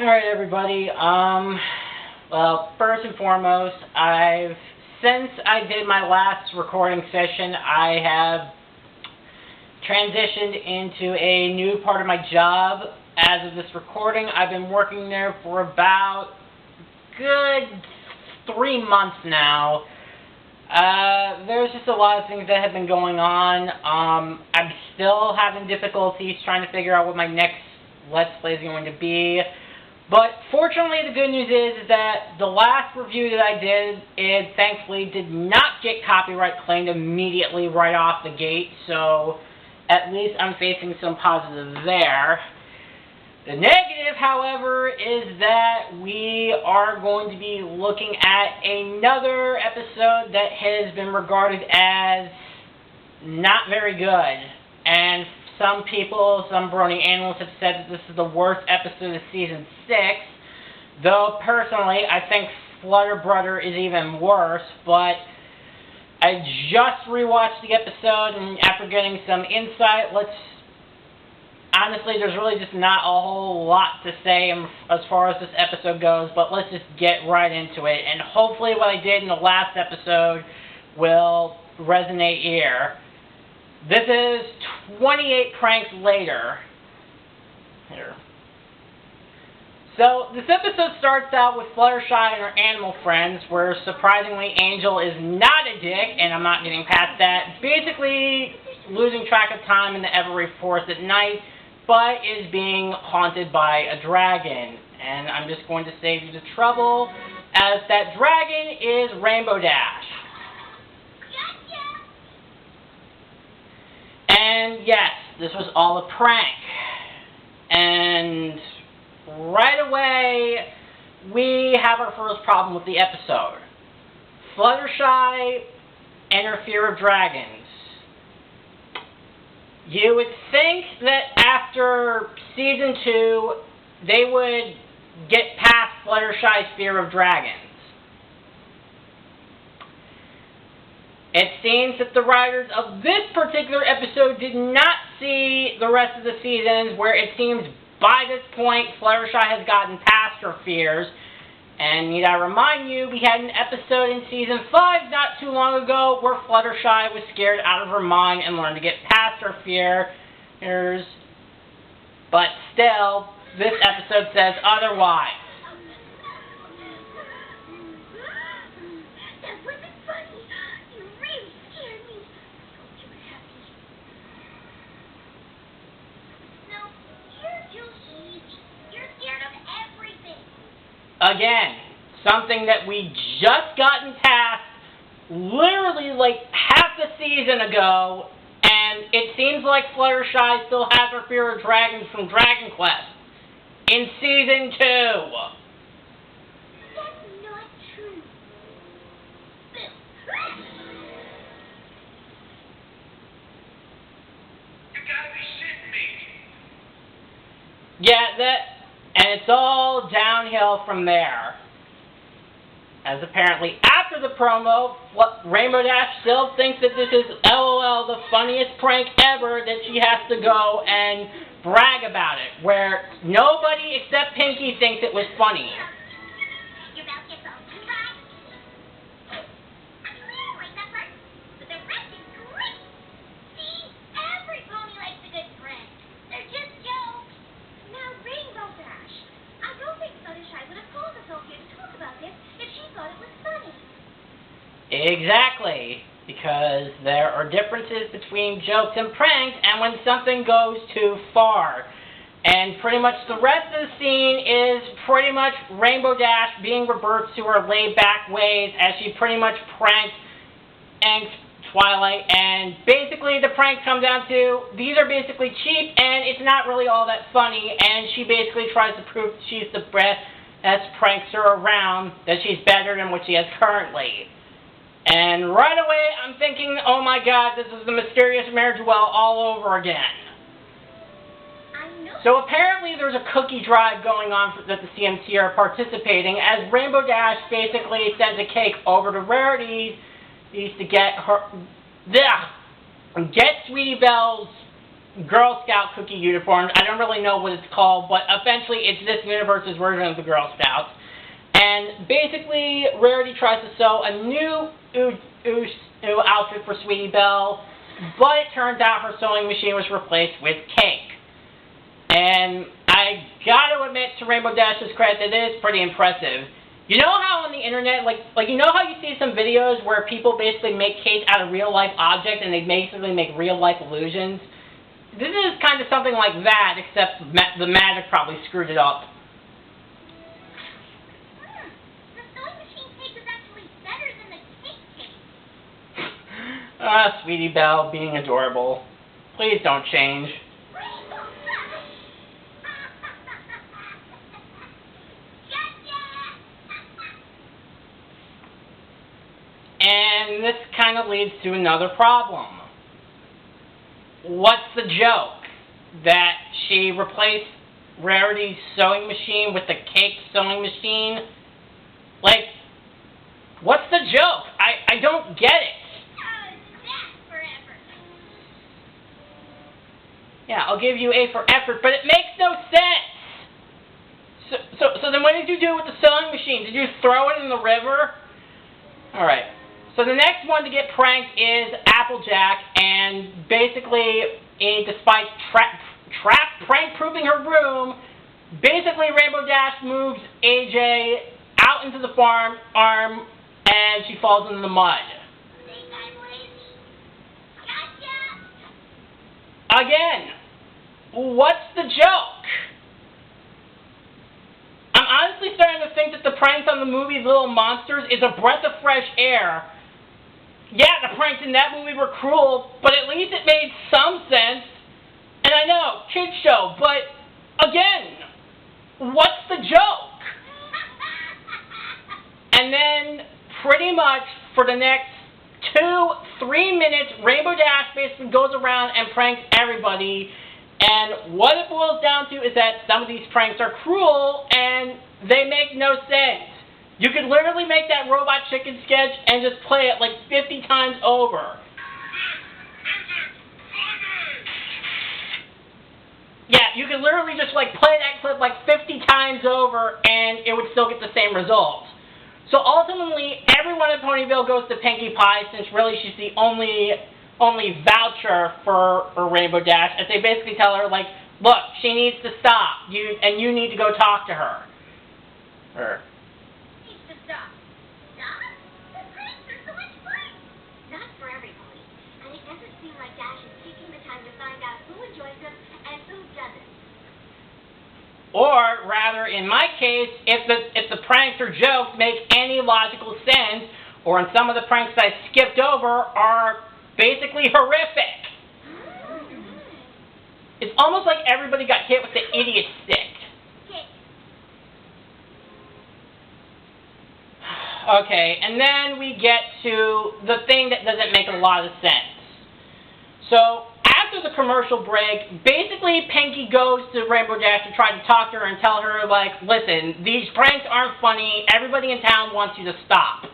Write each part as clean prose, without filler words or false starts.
Alright everybody, well, first and foremost, since I did my last recording session, I have transitioned into a new part of my job. As of this recording, I've been working there for about good 3 months now. There's just a lot of things that have been going on. I'm still having difficulties trying to figure out what my next Let's Play is going to be. But fortunately, the good news is that the last review that I did, it thankfully did not get copyright claimed immediately right off the gate, so at least I'm facing some positives there. The negative, however, is that we are going to be looking at another episode that has been regarded as not very good. And some people, some brony analysts have said that this is the worst episode of Season 6. Though, personally, I think Fluttershy'S is even worse, but I just rewatched the episode, and after getting some insight, honestly, there's really just not a whole lot to say as far as this episode goes, but let's just get right into it. And hopefully what I did in the last episode will resonate here. This is 28 pranks later. Here. So, this episode starts out with Fluttershy and her animal friends, where surprisingly Angel is not a dick, and I'm not getting past that, basically losing track of time in the Every Forest at night, but is being haunted by a dragon. And I'm just going to save you the trouble, as that dragon is Rainbow Dash. And yes, this was all a prank. And right away, we have our first problem with the episode. Fluttershy and her fear of dragons. You would think that after Season 2, they would get past Fluttershy's fear of dragons. It seems that the writers of this particular episode did not see the rest of the seasons, where it seems by this point Fluttershy has gotten past her fears. And need I remind you, we had an episode in Season 5 not too long ago where Fluttershy was scared out of her mind and learned to get past her fears. But still, this episode says otherwise. Again, something that we just gotten past literally like half a season ago, and it seems like Fluttershy still has her fear of dragons from Dragon Quest in Season 2. That's not true. You gotta be shitting me. Yeah, and it's all downhill from there. As apparently after the promo, Rainbow Dash still thinks that this is LOL the funniest prank ever, that she has to go and brag about it, where nobody except Pinkie thinks it was funny. Your mouth gets all dry. I really like that part, but the rest is great. See, every pony likes a good prank. They're just jokes. Now, Rainbow Dash, I don't think Fluttershy would have called us all here to talk about this if she thought it was funny. Exactly, because there are differences between jokes and pranks, and when something goes too far. And pretty much the rest of the scene is pretty much Rainbow Dash being reverts to her laid-back ways as she pretty much pranks and Twilight, and basically the pranks come down to, these are basically cheap, and it's not really all that funny, and she basically tries to prove she's the best prankster around, that she's better than what she has currently. And right away, I'm thinking, oh my god, this is the mysterious marriage well all over again. So apparently there's a cookie drive going on that the CMT are participating, as Rainbow Dash basically sends a cake over to Rarity's to get Sweetie Belle's Girl Scout cookie uniforms. I don't really know what it's called, but eventually it's this universe's version of the Girl Scouts. And basically, Rarity tries to sew a new outfit for Sweetie Belle, but it turns out her sewing machine was replaced with cake. And I gotta admit, to Rainbow Dash's credit, it is pretty impressive. You know how on the internet, like you know how you see some videos where people basically make cake out of real life objects and they basically make real life illusions? This is kind of something like that, except the magic probably screwed it up. The sewing machine cake is actually better than the cake. Ah, Sweetie Belle, being adorable. Please don't change. And this kind of leads to another problem. What's the joke? That she replaced Rarity's sewing machine with the cake sewing machine? Like, what's the joke? I don't get it. Yeah, I'll give you A for effort, but it makes no sense. So then what did you do with the sewing machine? Did you throw it in the river? Alright. So the next one to get pranked is Applejack, and basically, despite prank-proofing her room, basically Rainbow Dash moves AJ out into the farm arm, and she falls into the mud. Again, what's the joke? I'm honestly starting to think that the pranks on the movie Little Monsters is a breath of fresh air. Yeah, the pranks in that movie were cruel, but at least it made some sense. And I know, kids show, but again, what's the joke? And then, pretty much, for the next 2-3 minutes, Rainbow Dash basically goes around and pranks everybody. And what it boils down to is that some of these pranks are cruel and they make no sense. You could literally make that Robot Chicken sketch and just play it like 50 times over. Yeah, you could literally just like play that clip like 50 times over and it would still get the same results. So ultimately, everyone in Ponyville goes to Pinkie Pie since really she's the only voucher for Rainbow Dash, as they basically tell her, like, look, she needs to stop, you need to go talk to her. Needs to stop. Stop? The pranks are so much fun. Not for everybody. And it doesn't seem like Dash is taking the time to find out who enjoys them and who doesn't. Or, rather, in my case, if the pranks or jokes make any logical sense, or in some of the pranks I skipped over are basically horrific. It's almost like everybody got hit with the idiot stick. Okay, and then we get to the thing that doesn't make a lot of sense. So, after the commercial break, basically Pinkie goes to Rainbow Dash to try to talk to her and tell her, like, listen, these pranks aren't funny, everybody in town wants you to stop.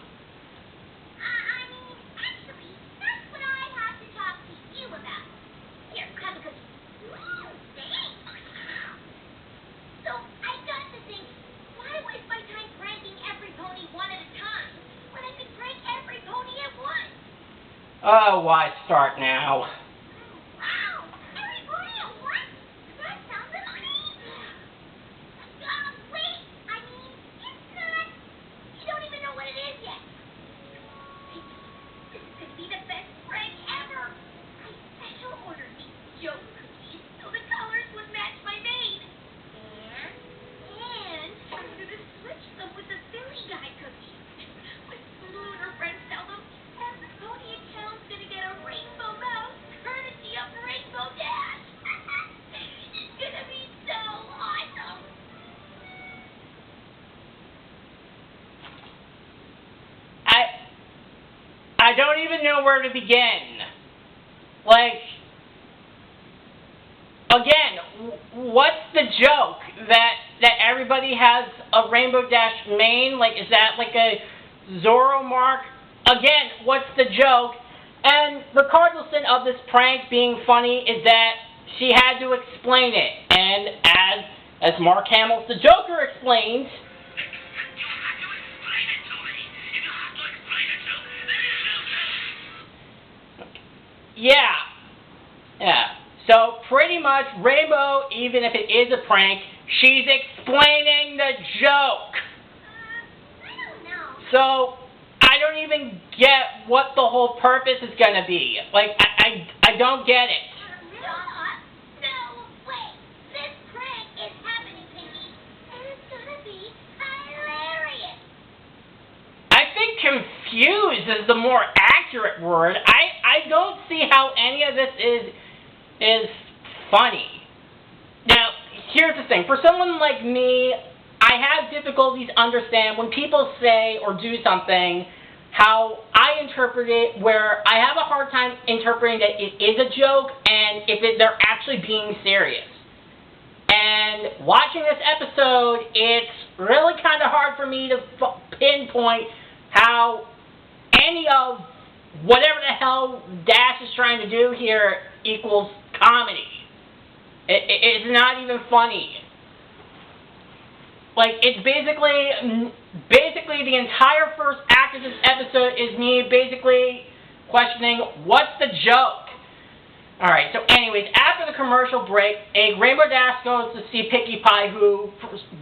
Oh, why start now? Wow! Every pony at once? That sounds amazing! Wait! I mean, it's not... You don't even know what it is yet. This is gonna be the best prank ever! I special ordered these joke cookies so the colors would match my mane. And I'm gonna switch them with the silly guy cookies. When Lulu and her friends tell them, every pony in town's gonna get a rainbow mouse, courtesy of Rainbow Dash. It's gonna be so awesome. I don't even know where to begin. Like, again, what's the joke? That everybody has a Rainbow Dash mane? Like, is that like a Zorro mark? Again, what's the joke? And the cardinal sin of this prank being funny is that she had to explain it. And as Mark Hamill's the Joker explains, yeah. So pretty much Rainbow, even if it is a prank, she's explaining the joke. I don't know. So I don't even get what the whole purpose is gonna be. Like I don't get it. Stop. No, wait. This prank is happening, Pinkie. And it's gonna be hilarious. I think confused is the more accurate word. I don't see how any of this is funny. Now, here's the thing. For someone like me, I have difficulties understand when people say or do something, how I interpret it, where I have a hard time interpreting that it is a joke and if they're actually being serious. And watching this episode, it's really kind of hard for me to pinpoint how any of whatever the hell Dash is trying to do here equals comedy. It's not even funny. Like, it's basically the entire first act of this episode is me basically questioning, what's the joke? Alright, so anyways, after the commercial break, a Rainbow Dash goes to see Pinkie Pie, who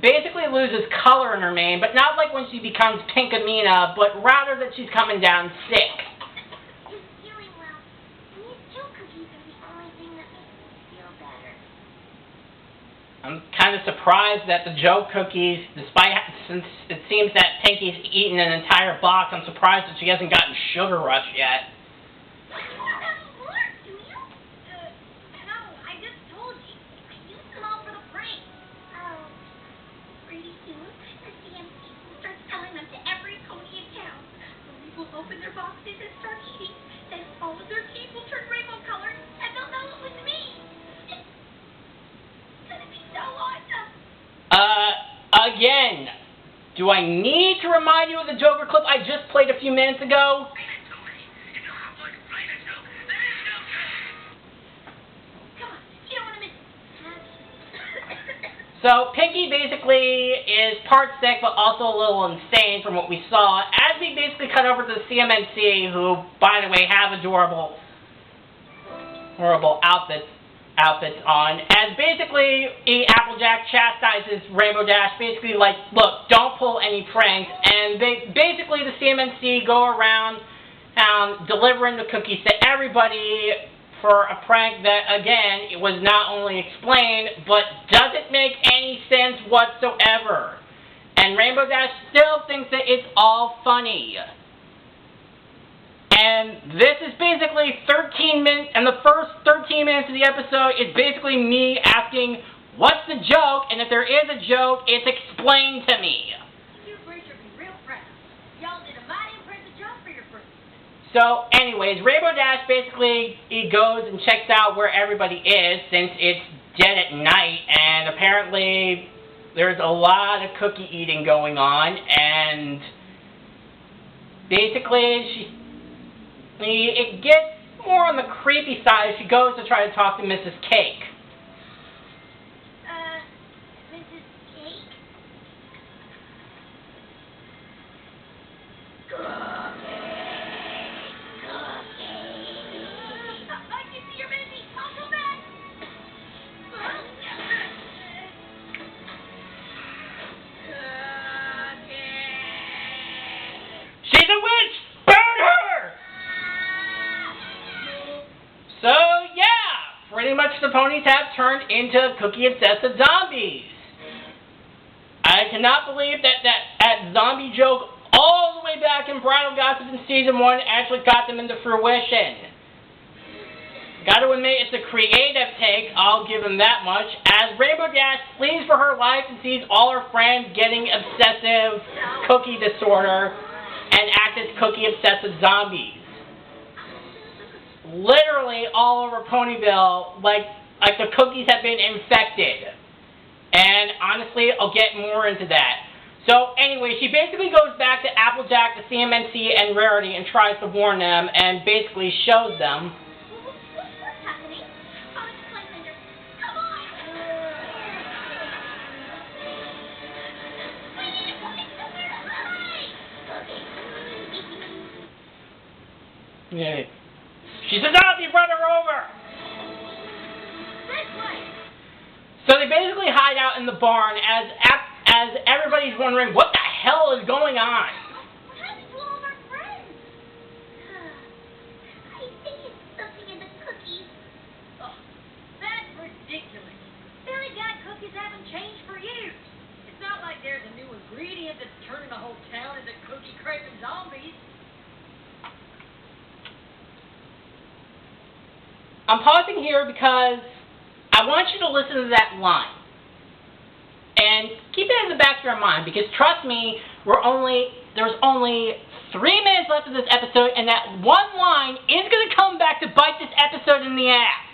basically loses color in her mane, but not like when she becomes Pinkamena, but rather that she's coming down sick. He's feeling well. These two cookies are the only thing that makes me feel better. I'm kind of surprised that the joke cookies, since it seems that Pinkie's eaten an entire box, I'm surprised that she hasn't gotten sugar rush yet. Open their boxes and start eating, then all of their teeth will turn rainbow colors, and they'll know it was me. It's gonna be so awesome. Again, do I need to remind you of the Joker clip I just played a few minutes ago? Come on, you don't want to miss. So, Pinkie basically is part sick, but also a little insane from what we saw, as we basically cut over to the CMNC, who, by the way, have adorable outfits on, as basically Applejack chastises Rainbow Dash, basically like, look, don't pull any pranks, and basically the CMNC go around delivering the cookies to everybody for a prank that, again, it was not only explained, but doesn't make any sense whatsoever. And Rainbow Dash still thinks that it's all funny. And this is basically 13 minutes, and the first 13 minutes of the episode is basically me asking, what's the joke? And if there is a joke, it's explained to me. You boys should be real proud. Y'all did a mighty impressive job for your first. So, anyways, Rainbow Dash basically, he goes and checks out where everybody is, since it's dead at night, and apparently there's a lot of cookie eating going on, and basically it gets more on the creepy side. She goes to try to talk to Mrs. Cake. Mrs. Cake? I can see your baby. I'll go back. She's a witch! Burn her! So, yeah, pretty much the ponies have turned into cookie-obsessive zombies. I cannot believe that zombie joke all the way back in Bridal Gossip in Season 1 actually got them into fruition. Gotta admit, it's a creative take, I'll give them that much, as Rainbow Dash flees for her life and sees all her friends getting obsessive cookie disorder and act as cookie-obsessive zombies. Literally all over Ponyville, like the cookies have been infected. And honestly, I'll get more into that. So anyway, she basically goes back to Applejack, the CMNC, and Rarity and tries to warn them and basically shows them. What's happening? I'll explain later. Yeah. She's a zombie, run her over! This way. So they basically hide out in the barn as everybody's wondering what the hell is going on. What happened to all of our friends? I think it's something in the cookies. Oh, that's ridiculous. Billy Got cookies haven't changed for years. It's not like there's a new ingredient that's turning the whole town into cookie-craving zombies. I'm pausing here because I want you to listen to that line. And keep it in the back of your mind, because trust me, there's only 3 minutes left of this episode, and that one line is going to come back to bite this episode in the ass.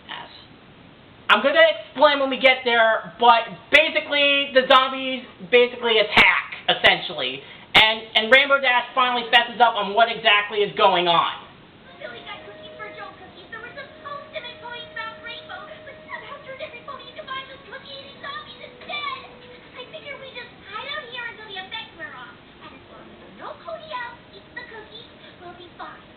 Yes. I'm going to explain when we get there, but basically, the zombies basically attack, essentially. And Rainbow Dash finally fesses up on what exactly is going on. Billy got cookies for Joe Cookies. There was supposed to be going about Rainbow, but somehow turned every pony into mindless cookie-eating zombies instead. I figure we just hide out here until the effects wear off. And as long as no pony else eats the cookies, we'll be fine.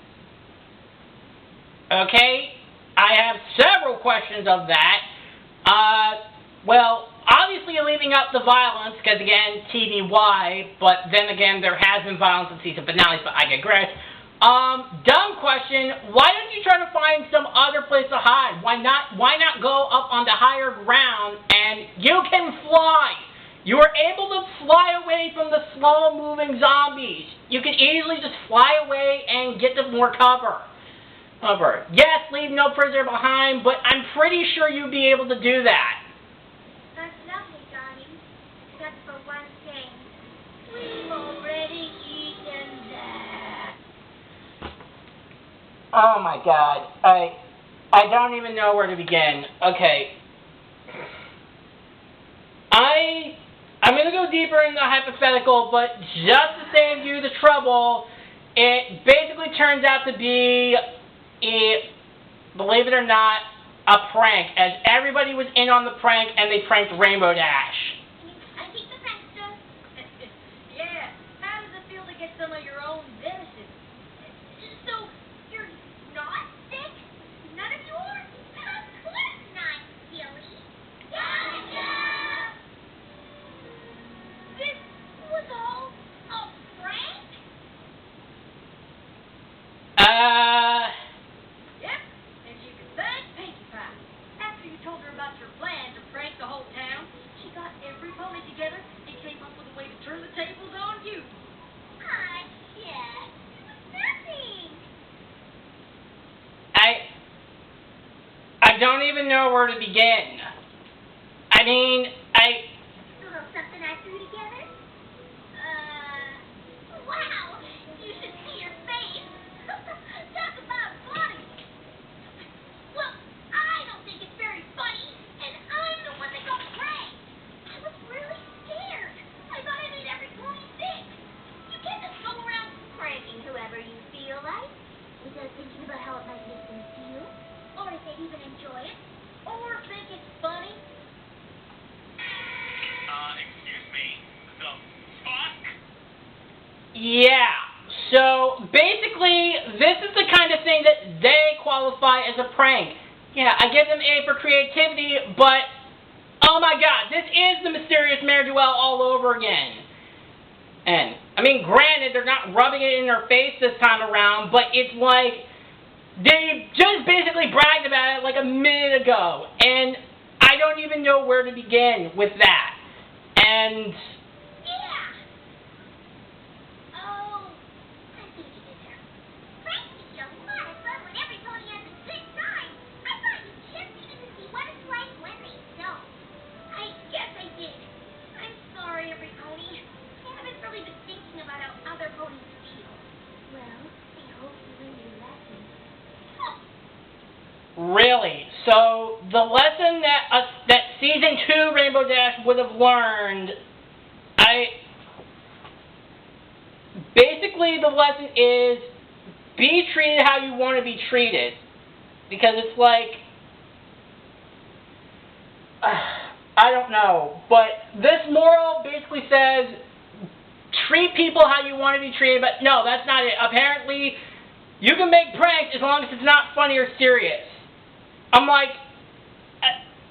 Okay, I have several questions of that. Well, obviously you're leaving out the violence, because again, TV-why, but then again, there has been violence in season finales, but I digress. Dumb question, why don't you try to find some other place to hide? Why not go up on the higher ground, and you can fly? You are able to fly away from the slow-moving zombies. You can easily just fly away and get to more cover. Yes, leave no prisoner behind, but I'm pretty sure you'd be able to do that. That's lovely, darling. Except for one thing. We've already eaten that. Oh my god, I don't even know where to begin. Okay. I'm gonna go deeper in the hypothetical, but just to save you the trouble, it basically turns out to be believe it or not, a prank, as everybody was in on the prank and they pranked Rainbow Dash. I think the prankster. Yeah, how does it feel to get some of your own medicine? So, you're not sick? None of you are? Of course not, silly. Gotcha! This was all a prank? Yep, and you can thank Pinkie Pie. After you told her about your plan to prank the whole town, she got every pony together and came up with a way to turn the tables on you. Aw, shit. It was nothing. I don't even know where to begin. I mean, A little something I threw together? Wow. You should see your face. Talk about funny. Well, I don't think it's very funny, and I'm the one that got pranked. I was really scared. I thought I made every pony sick. You can't just go around pranking whoever you feel like without thinking about how it might make them feel, or if they'd even enjoy it, or think it's funny. Excuse me, the fuck? yeah. So, basically, this is the kind of thing that they qualify as a prank. Yeah, I give them A for creativity, but, oh my god, this is the mysterious ne'er-do-well all over again. And, I mean, granted, they're not rubbing it in their face this time around, but it's like, they just basically bragged about it like a minute ago, and I don't even know where to begin with that. And Yeah. Oh, I think you did there. Pranks can be a lot of fun when every pony has a good time. I thought you just needed to see what it's like when they don't. I guess I did. I'm sorry, every pony. I haven't really been thinking about how other ponies feel. Well, I hope you learned your lesson. really, so the lesson that Season 2 Rainbow Dash would have learned, basically the lesson is, be treated how you want to be treated. Because it's like, I don't know, but this moral basically says, treat people how you want to be treated, but no, that's not it. Apparently, you can make pranks as long as it's not funny or serious. I'm like,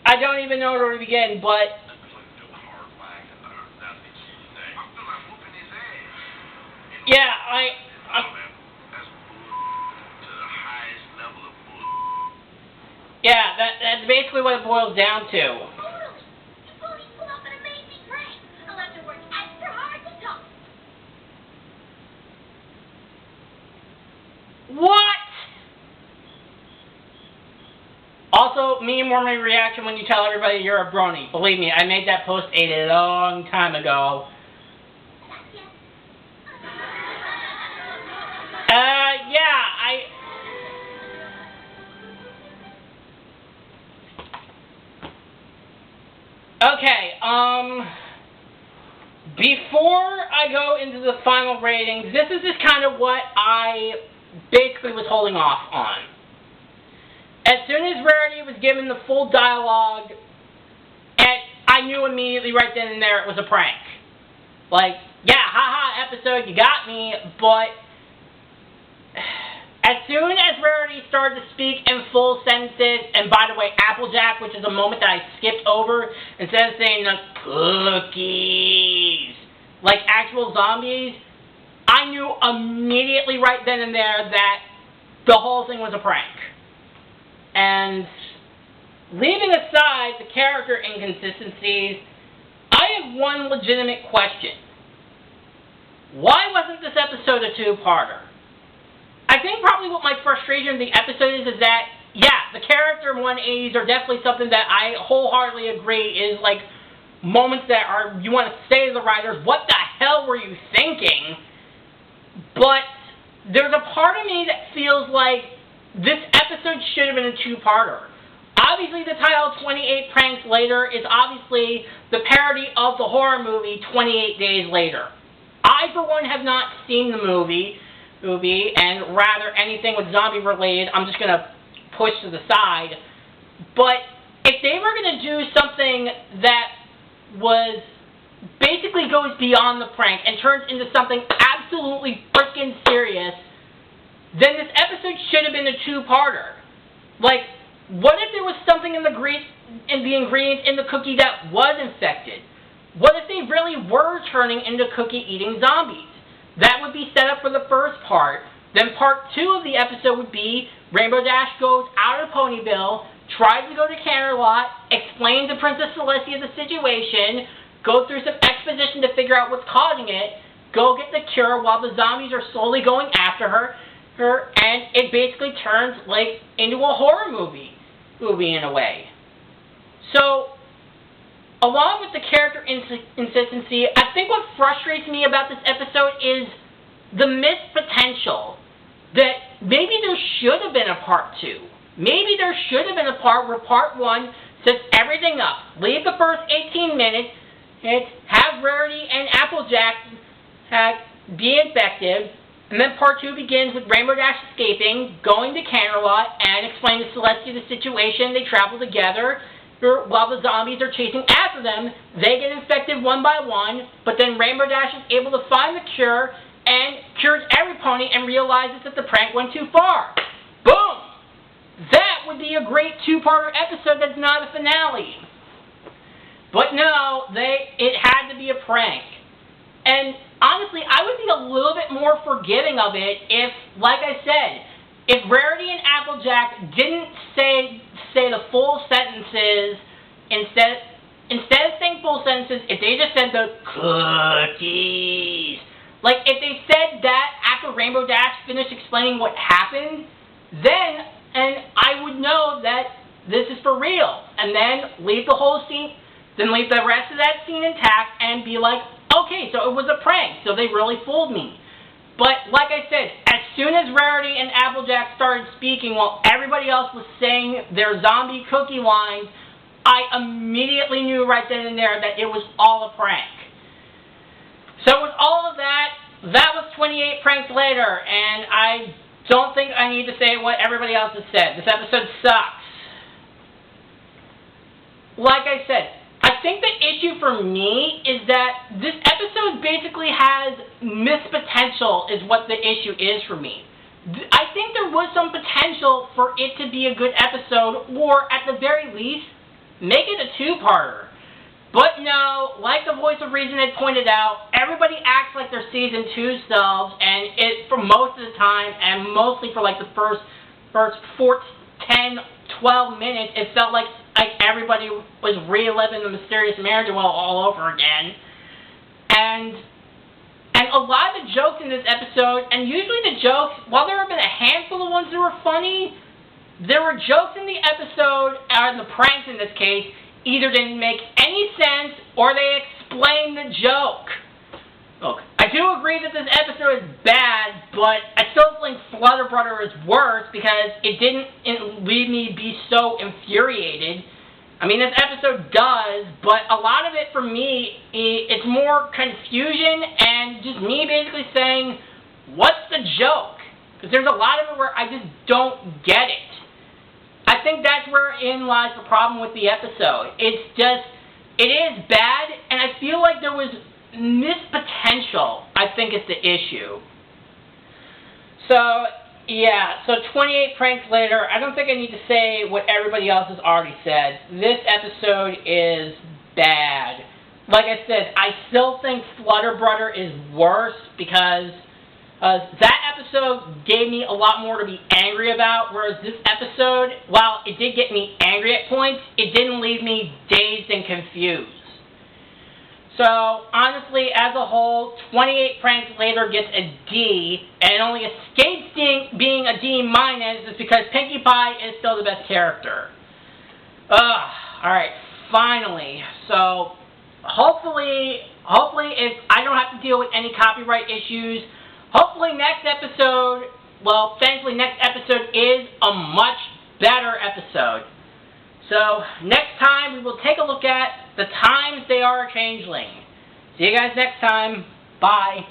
I don't even know where to begin, but yeah, yeah, that's basically what it boils down to. Totally. You bullies pull off an amazing prank. I'll have to work extra hard to top. What? Also, me and Mormon reaction when you tell everybody you're a brony. Believe me, I made that post a long time ago. Yeah, Okay, before I go into the final ratings, this is just kind of what I basically was holding off on. As soon as Rarity was given the full dialogue, I knew immediately right then and there it was a prank. Like, yeah, haha, episode, you got me, but as soon as Rarity started to speak in full sentences, and by the way, Applejack, which is a moment that I skipped over, instead of saying the cookies, like actual zombies, I knew immediately right then and there that the whole thing was a prank. And leaving aside the character inconsistencies, I have one legitimate question. Why wasn't this episode a two-parter? I think probably what my frustration of the episode is that, yeah, the character 180s are definitely something that I wholeheartedly agree is like moments that are, you want to say to the writers, what the hell were you thinking? But there's a part of me that feels like this episode should have been a two-parter. Obviously, the title 28 Pranks Later is obviously the parody of the horror movie 28 Days Later. I, for one, have not seen the movie, and rather anything with zombie related, I'm just going to push to the side. But if they were going to do something that was basically goes beyond the prank and turns into something absolutely freaking serious, then this episode should have been a two-parter. Like, what if there was something in the ingredients in the cookie that was infected? What if they really were turning into cookie-eating zombies? That would be set up for the first part. Then part 2 of the episode would be Rainbow Dash goes out of Ponyville, tries to go to Canterlot, explains to Princess Celestia the situation, go through some exposition to figure out what's causing it, go get the cure while the zombies are slowly going after her, and it basically turns like into a horror movie in a way. So, along with the character inconsistency, I think what frustrates me about this episode is the missed potential that maybe there should have been a part 2. Maybe there should have been a part where part 1 sets everything up. Leave the first 18 minutes, have Rarity and Applejack be infected, and then part 2 begins with Rainbow Dash escaping, going to Canterlot, and explain to Celestia the situation. They travel together. While the zombies are chasing after them, they get infected one by one, but then Rainbow Dash is able to find the cure and cures every pony and realizes that the prank went too far. Boom! That would be a great two-parter episode that's not a finale. But no, it had to be a prank. And honestly, I would be a little bit more forgiving of it if, like I said, if Rarity and Applejack didn't say the full sentences, instead of saying full sentences, if they just said the cookies, like if they said that after Rainbow Dash finished explaining what happened, and I would know that this is for real, and then leave the whole scene, then leave the rest of that scene intact and be like, okay, so it was a prank, so they really fooled me. But, like I said, as soon as Rarity and Applejack started speaking while everybody else was saying their zombie cookie lines, I immediately knew right then and there that it was all a prank. So with all of that, that was 28 Pranks Later, and I don't think I need to say what everybody else has said. This episode sucks. Like I said, I think the issue for me is that this episode basically has missed potential is what the issue is for me. I think there was some potential for it to be a good episode, or at the very least, make it a two-parter. But no, like the voice of reason had pointed out, everybody acts like they're season 2 selves, and it for most of the time, and mostly for like the first 10, 12 minutes, it felt like everybody was reliving the mysterious marriage all over again. And a lot of the jokes in this episode, and usually the jokes, while there have been a handful of ones that were funny, there were jokes in the episode, or the pranks in this case, either didn't make any sense or they explained the joke. Look, I do agree that this episode is bad, but I still think Flutter Brother is worse because it didn't leave me be so infuriated. I mean, this episode does, but a lot of it for me, it's more confusion and just me basically saying, what's the joke? Because there's a lot of it where I just don't get it. I think that's wherein lies the problem with the episode. It's just, it is bad, and I feel like there was missed potential, I think is the issue. So, yeah, so 28 pranks later, I don't think I need to say what everybody else has already said. This episode is bad. Like I said, I still think Flutter Brother is worse because that episode gave me a lot more to be angry about, whereas this episode, while it did get me angry at points, it didn't leave me dazed and confused. So, honestly, as a whole, 28 pranks later gets a D, and it only escapes being a D minus is because Pinkie Pie is still the best character. Alright, finally. So, hopefully if I don't have to deal with any copyright issues, hopefully next episode, well, thankfully next episode is a much better episode. So, next time we will take a look at The Times They Are a Changeling. See you guys next time. Bye.